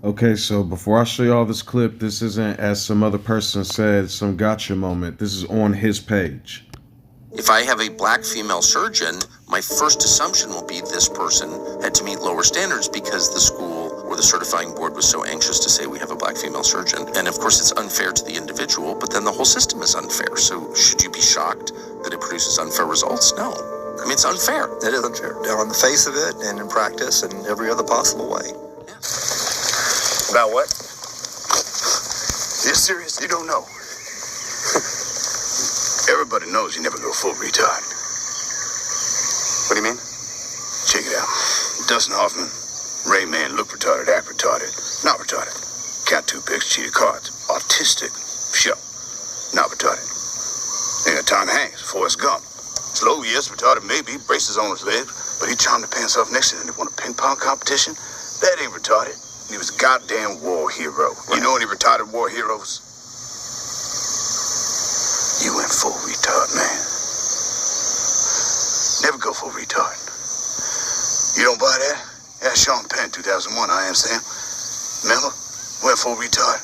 Okay, so before I show you all this clip, this isn't, as some other person said, some gotcha moment. This is on his page. If I have a black female surgeon, my first assumption will be this person had to meet lower standards because the school or the certifying board was so anxious to say we have a black female surgeon. And of course, it's unfair to the individual, but then the whole system is unfair. So should you be shocked that it produces unfair results? No. I mean, it's unfair. It is unfair. Down on the face of it and in practice and every other possible way. Yeah. About what? You're serious? You don't know. Everybody knows you never go full retard. What do you mean? Check it out. Dustin Hoffman, Ray Man, look retarded, act retarded, not retarded. Count two picks, cheated cards. Autistic, sure, not retarded. Then got Tom Hanks, Forrest Gump. Slow, yes, retarded, maybe, braces on his legs, but he charmed the pants off next to him. They won a ping pong competition. That ain't retarded. He was a goddamn war hero. You know any retarded war heroes? You went full retard, man. Never go full retard. You don't buy that? Ask Sean Penn, 2001, I am Sam. Remember? Went full retard.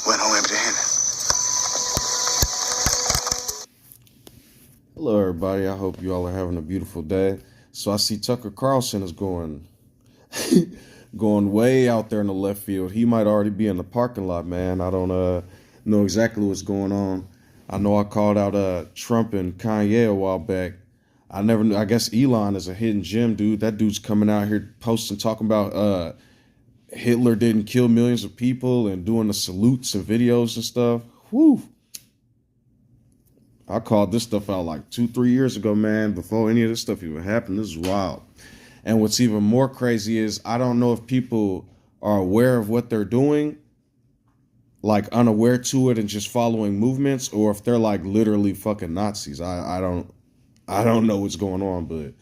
Went home empty-handed. Hello, everybody. I hope you all are having a beautiful day. So I see Tucker Carlson is going way out there in the left field. He might already be in the parking lot, man. I don't know exactly what's going on. I know I called out Trump and Kanye a while back. I never knew. I guess Elon is a hidden gem, dude. That dude's coming out here posting, talking about Hitler didn't kill millions of people and doing the salutes and videos and stuff. Whew. I called this stuff out like 2-3 years ago, man, before any of this stuff even happened. This is wild. And what's even more crazy is I don't know if people are aware of what they're doing, like unaware to it and just following movements, or if they're like literally fucking Nazis. I don't know what's going on, but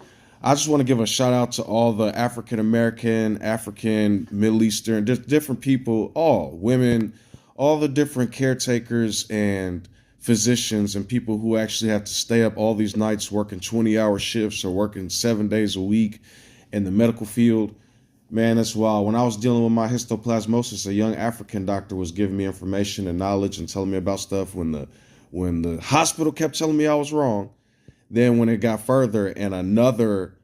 I just want to give a shout out to all the African American, African, Middle Eastern, different people, all women, all the different caretakers and physicians and people who actually have to stay up all these nights working 20-hour shifts or working 7 days a week in the medical field. Man, that's wild. When I was dealing with my histoplasmosis, a young African doctor was giving me information and knowledge and telling me about stuff when the hospital kept telling me I was wrong. Then when it got further and another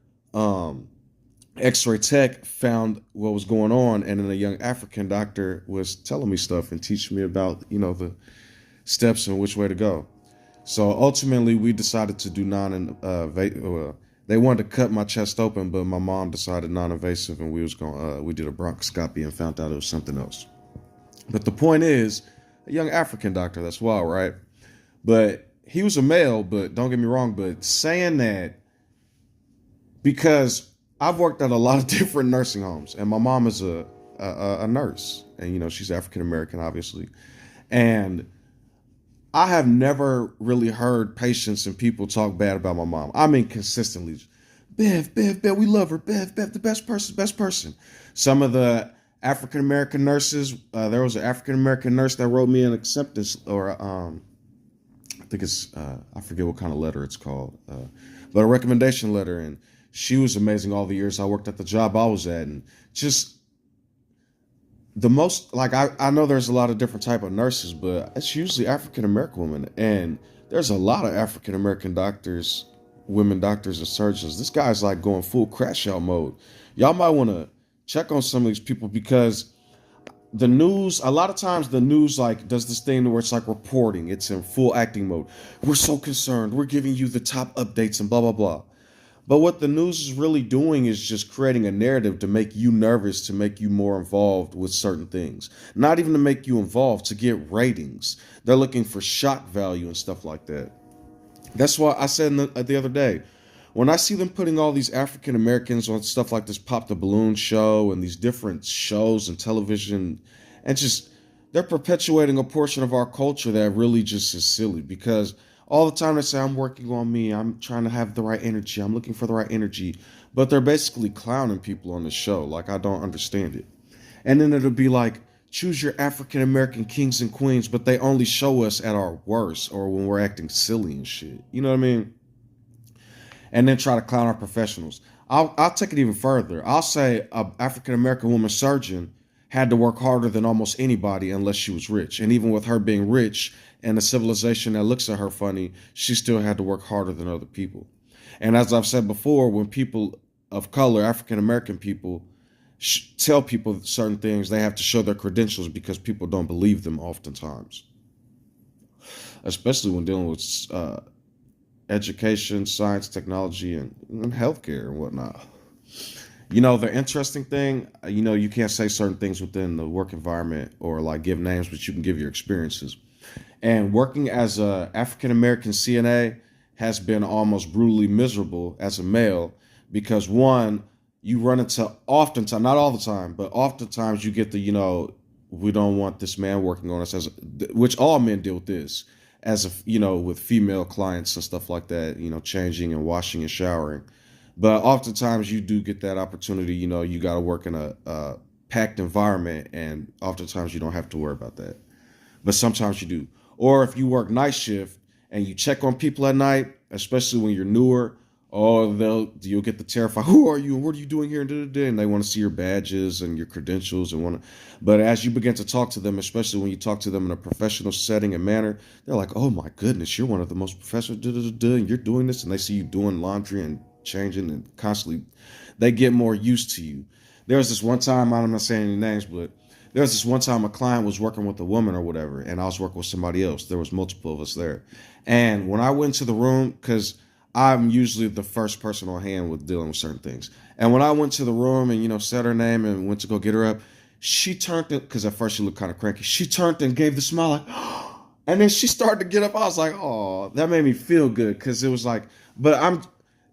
X-ray tech found what was going on, and then a young African doctor was telling me stuff and teaching me about, the steps and which way to go. So ultimately, we decided to do they wanted to cut my chest open, but my mom decided non-invasive, and we did a bronchoscopy and found out it was something else. But the point is, a young African doctor, that's wild, right? But he was a male, but don't get me wrong, but saying that, because I've worked at a lot of different nursing homes, and my mom is a nurse, and she's African American, obviously, and I have never really heard patients and people talk bad about my mom. I mean, consistently. Bev, we love her. Bev, the best person. Some of the African-American nurses, there was an African-American nurse that wrote me an acceptance, or I think it's, I forget what kind of letter it's called, but a recommendation letter. And she was amazing all the years I worked at the job I was at. And just the most, like, I know there's a lot of different type of nurses, but it's usually African-American women. And there's a lot of African-American doctors, women doctors and surgeons. This guy's like going full crash out mode. Y'all might want to check on some of these people, because the news, a lot of times the news like does this thing where it's like reporting. It's in full acting mode. We're so concerned. We're giving you the top updates and blah, blah, blah. But what the news is really doing is just creating a narrative to make you nervous, to make you more involved with certain things. Not even to make you involved, to get ratings. They're looking for shock value and stuff like that. That's why I said the other day, when I see them putting all these African Americans on stuff like this Pop the Balloon show and these different shows and television, and just they're perpetuating a portion of our culture that really just is silly, because all the time they say, I'm working on me, I'm trying to have the right energy, I'm looking for the right energy, but they're basically clowning people on the show. Like, I don't understand it. And then it'll be like, choose your African American kings and queens, but they only show us at our worst or when we're acting silly and shit. You know what I mean? And then try to clown our professionals. I'll take it even further. I'll say an African American woman surgeon had to work harder than almost anybody unless she was rich. And even with her being rich and a civilization that looks at her funny, she still had to work harder than other people. And as I've said before, when people of color, African American people, tell people certain things, they have to show their credentials because people don't believe them oftentimes, especially when dealing with education, science, technology, and healthcare and whatnot. You know, the interesting thing, you know, you can't say certain things within the work environment or like give names, but you can give your experiences. And working as a African American CNA has been almost brutally miserable as a male because one, you run into oftentimes, not all the time, but oftentimes you get the, you know, we don't want this man working on us, which all men deal with this, as a, you know, with female clients and stuff like that, you know, changing and washing and showering. But oftentimes you do get that opportunity, you know, you got to work in a packed environment, and oftentimes you don't have to worry about that. But sometimes you do. Or if you work night shift and you check on people at night, especially when you're newer, you'll get the terrified, who are you and what are you doing here? And they want to see your badges and your credentials but as you begin to talk to them, especially when you talk to them in a professional setting and manner, they're like, oh my goodness, you're one of the most professional, and you're doing this, and they see you doing laundry and changing and constantly, they get more used to you. There was this one time, I'm not saying any names, but there was this one time a client was working with a woman or whatever, and I was working with somebody else. There was multiple of us there. And when I went to the room, because I'm usually the first person on hand with dealing with certain things. And when I went to the room and, you know, said her name and went to go get her up, she turned it, because at first she looked kind of cranky. She turned and gave the smile like, and then she started to get up. I was like, oh, that made me feel good, because it was like,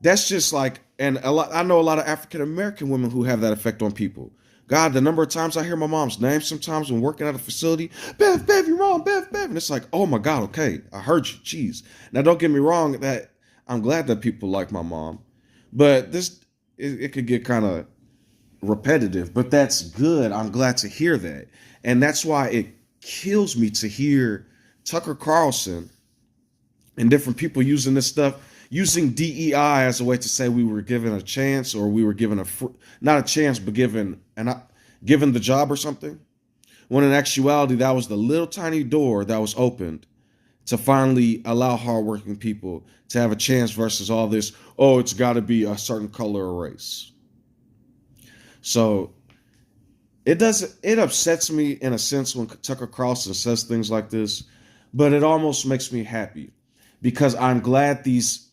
that's just like, and I know a lot of African American women who have that effect on people. God, the number of times I hear my mom's name sometimes when working at a facility, Bev, your mom, Bev. And it's like, oh my God, okay, I heard you, jeez. Now, don't get me wrong, that I'm glad that people like my mom, but it could get kind of repetitive, but that's good. I'm glad to hear that. And that's why it kills me to hear Tucker Carlson and different people using this stuff, using DEI as a way to say we were given a chance, or we were given not a chance, but given the job or something. When in actuality, that was the little tiny door that was opened to finally allow hardworking people to have a chance versus all this, oh, it's got to be a certain color or race. So it upsets me in a sense when Tucker Carlson says things like this, but it almost makes me happy, because I'm glad these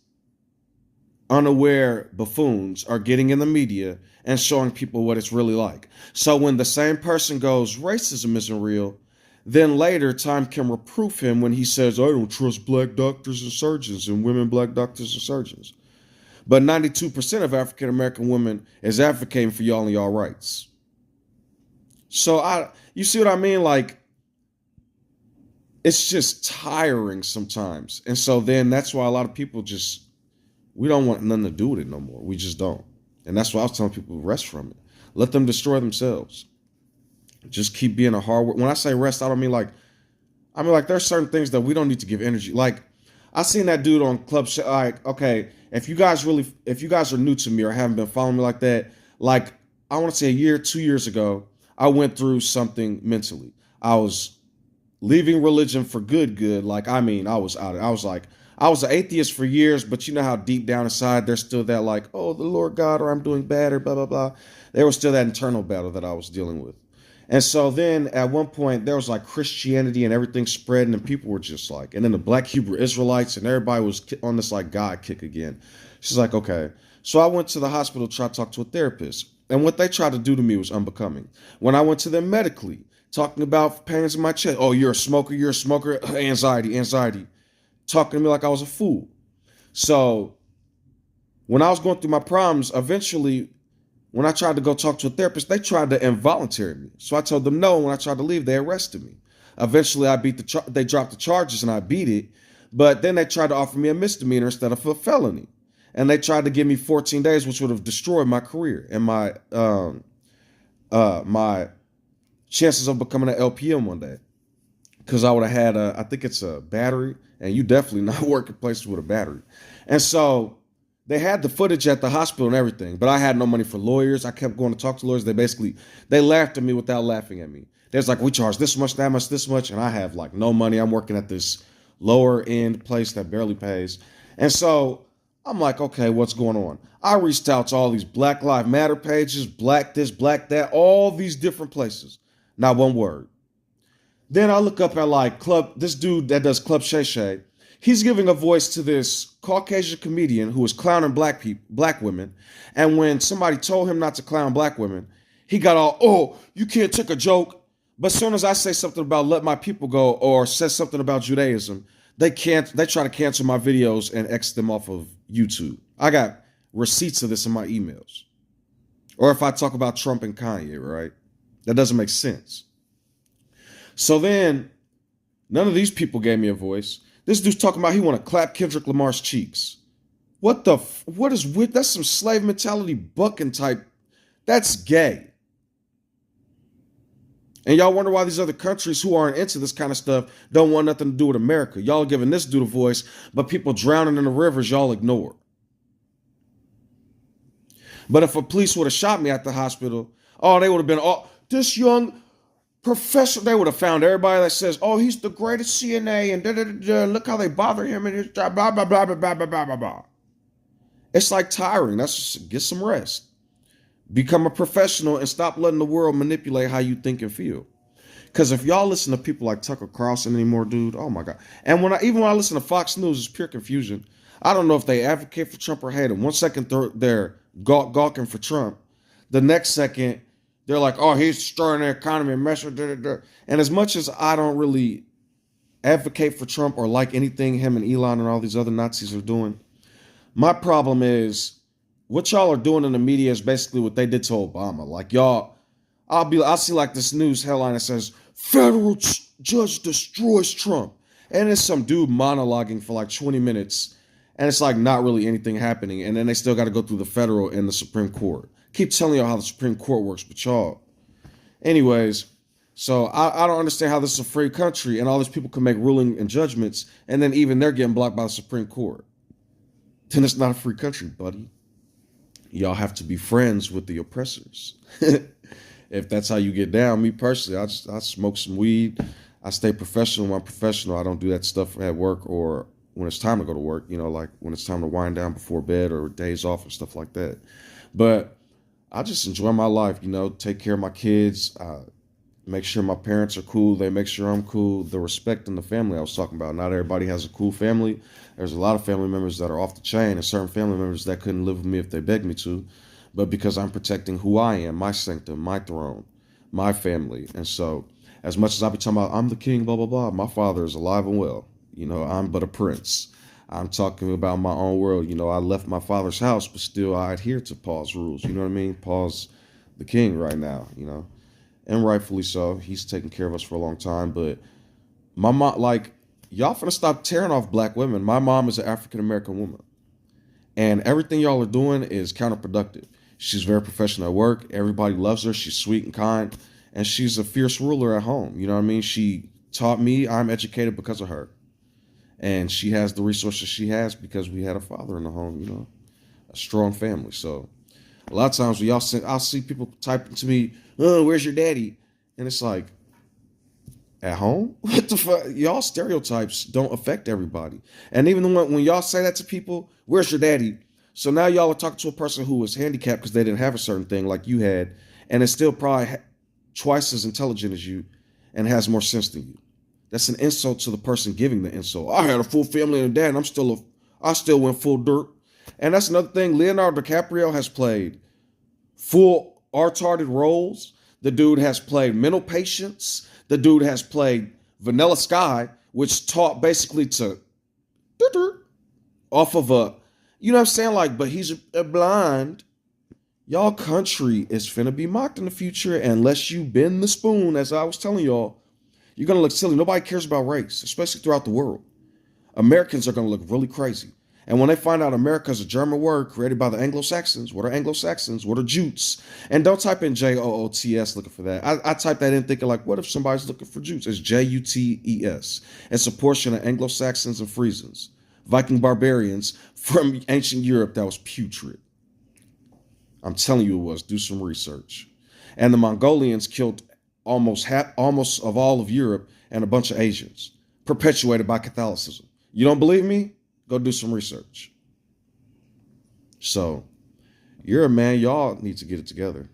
unaware buffoons are getting in the media and showing people what it's really like. So when the same person goes, racism isn't real, then later time can reproof him when he says, I don't trust black doctors and surgeons and women black doctors and surgeons. But 92% of African American women is advocating for y'all and y'all rights. So you see what I mean? Like, it's just tiring sometimes. And so then that's why a lot of people we don't want nothing to do with it no more. We just don't. And that's why I was telling people, rest from it. Let them destroy themselves. Just keep being a hard worker. When I say rest, I don't mean like there's certain things that we don't need to give energy. Like, I seen that dude on Club like, okay, if you guys are new to me or haven't been following me like that, like, I want to say 2 years ago, I went through something mentally. I was leaving religion for good. Like, I mean, I was out. I was an atheist for years, but you know how deep down inside there's still that like, oh, the Lord God, or I'm doing bad, or blah, blah, blah. There was still that internal battle that I was dealing with. And so then at one point there was like Christianity and everything spreading, and people were just like, and then the Black Hebrew Israelites and everybody was on this like God kick again. She's like, okay. So I went to the hospital to try to talk to a therapist. And what they tried to do to me was unbecoming. When I went to them medically, talking about pains in my chest, oh, you're a smoker, anxiety. Talking to me like I was a fool. So when I was going through my problems, eventually, when I tried to go talk to a therapist, they tried to involuntary me. So I told them no. When I tried to leave, they arrested me. Eventually, they dropped the charges and I beat it. But then they tried to offer me a misdemeanor instead of a felony. And they tried to give me 14 days, which would have destroyed my career and my chances of becoming an LPM one day. Because I would have had I think it's a battery, and you definitely not working places with a battery. And so They had the footage at the hospital and everything, but I had no money for lawyers. I kept going to talk to lawyers. They laughed at me without laughing at me. They was like, we charge this much, that much, this much. And I have like no money. I'm working at this lower end place that barely pays. And so I'm like, okay, what's going on? I reached out to all these Black Lives Matter pages, black this, black that, all these different places. Not one word. Then I look up at this dude that does Club Shay Shay. He's giving a voice to this Caucasian comedian who was clowning black women. And when somebody told him not to clown black women, he got all, oh, you can't take a joke. But as soon as I say something about let my people go or say something about Judaism, they try to cancel my videos and X them off of YouTube. I got receipts of this in my emails. Or if I talk about Trump and Kanye, right? That doesn't make sense. So then none of these people gave me a voice. This dude's talking about he want to clap Kendrick Lamar's cheeks. What is with, that's some slave mentality bucking type. That's gay. And y'all wonder why these other countries who aren't into this kind of stuff don't want nothing to do with America. Y'all giving this dude a voice, but people drowning in the rivers, y'all ignore. But if a police would have shot me at the hospital, oh, they would have been, oh, this young professor, they would have found everybody that says, oh, he's the greatest CNA and da-da-da-da, look how they bother him and his job, blah, blah, blah, blah, blah, blah, blah, blah, blah. It's like tiring. That's just, get some rest. Become a professional and stop letting the world manipulate how you think and feel. Because if y'all listen to people like Tucker Carlson anymore, dude, oh my God. And when I listen to Fox News, it's pure confusion. I don't know if they advocate for Trump or hate him. One second they're gawking for Trump. The next second, they're like, oh, he's destroying the economy and messing. And as much as I don't really advocate for Trump or like anything him and Elon and all these other Nazis are doing, my problem is what y'all are doing in the media is basically what they did to Obama. Like y'all, I'll see like this news headline that says, federal judge destroys Trump. And it's some dude monologuing for like 20 minutes. And it's like not really anything happening. And then they still got to go through the federal and the Supreme Court. Keep telling y'all how the Supreme Court works, but y'all. Anyways, so I don't understand how this is a free country and all these people can make ruling and judgments. And then even they're getting blocked by the Supreme Court. Then it's not a free country, buddy. Y'all have to be friends with the oppressors. If that's how you get down, me personally, I smoke some weed. I stay professional when I'm professional. I don't do that stuff at work or when it's time to go to work, you know, like when it's time to wind down before bed or days off and stuff like that. But I just enjoy my life, you know, take care of my kids, make sure my parents are cool. They make sure I'm cool. The respect in the family I was talking about. Not everybody has a cool family. There's a lot of family members that are off the chain and certain family members that couldn't live with me if they begged me to. But because I'm protecting who I am, my sanctum, my throne, my family. And so as much as I be talking about I'm the king, blah, blah, blah, my father is alive and well. You know, I'm but a prince. I'm talking about my own world. You know, I left my father's house, but still I adhere to Paul's rules. You know what I mean? Paul's the king right now, you know, and rightfully so. He's taken care of us for a long time. But my mom, like, y'all finna stop tearing off black women. My mom is an African-American woman. And everything y'all are doing is counterproductive. She's very professional at work. Everybody loves her. She's sweet and kind. And she's a fierce ruler at home. You know what I mean? She taught me. I'm educated because of her. And she has the resources she has because we had a father in the home, you know, a strong family. So a lot of times when I'll see people typing to me, oh, where's your daddy? And it's like, at home? What the fuck? Y'all stereotypes don't affect everybody. And even when y'all say that to people, where's your daddy? So now y'all are talking to a person who was handicapped because they didn't have a certain thing like you had, and is still probably twice as intelligent as you and has more sense than you. That's an insult to the person giving the insult. I had a full family and a dad, and I still went full dirt. And that's another thing. Leonardo DiCaprio has played full retarded roles. The dude has played mental patients. The dude has played Vanilla Sky, which taught basically to off of a, you know what I'm saying? Like, but he's a blind. Y'all country is finna be mocked in the future unless you bend the spoon, as I was telling y'all. You're going to look silly. Nobody cares about race, especially throughout the world. Americans are going to look really crazy. And when they find out America is a German word created by the Anglo-Saxons, what are Anglo-Saxons? What are Jutes? And don't type in Joots looking for that. I type that in thinking like, what if somebody's looking for Jutes? It's Jutes. It's a portion of Anglo-Saxons and Friesans. Viking barbarians from ancient Europe that was putrid. I'm telling you it was. Do some research. And the Mongolians killed almost of all of Europe and a bunch of Asians, perpetuated by Catholicism. You don't believe me? Go do some research. So, you're a man. Y'all need to get it together.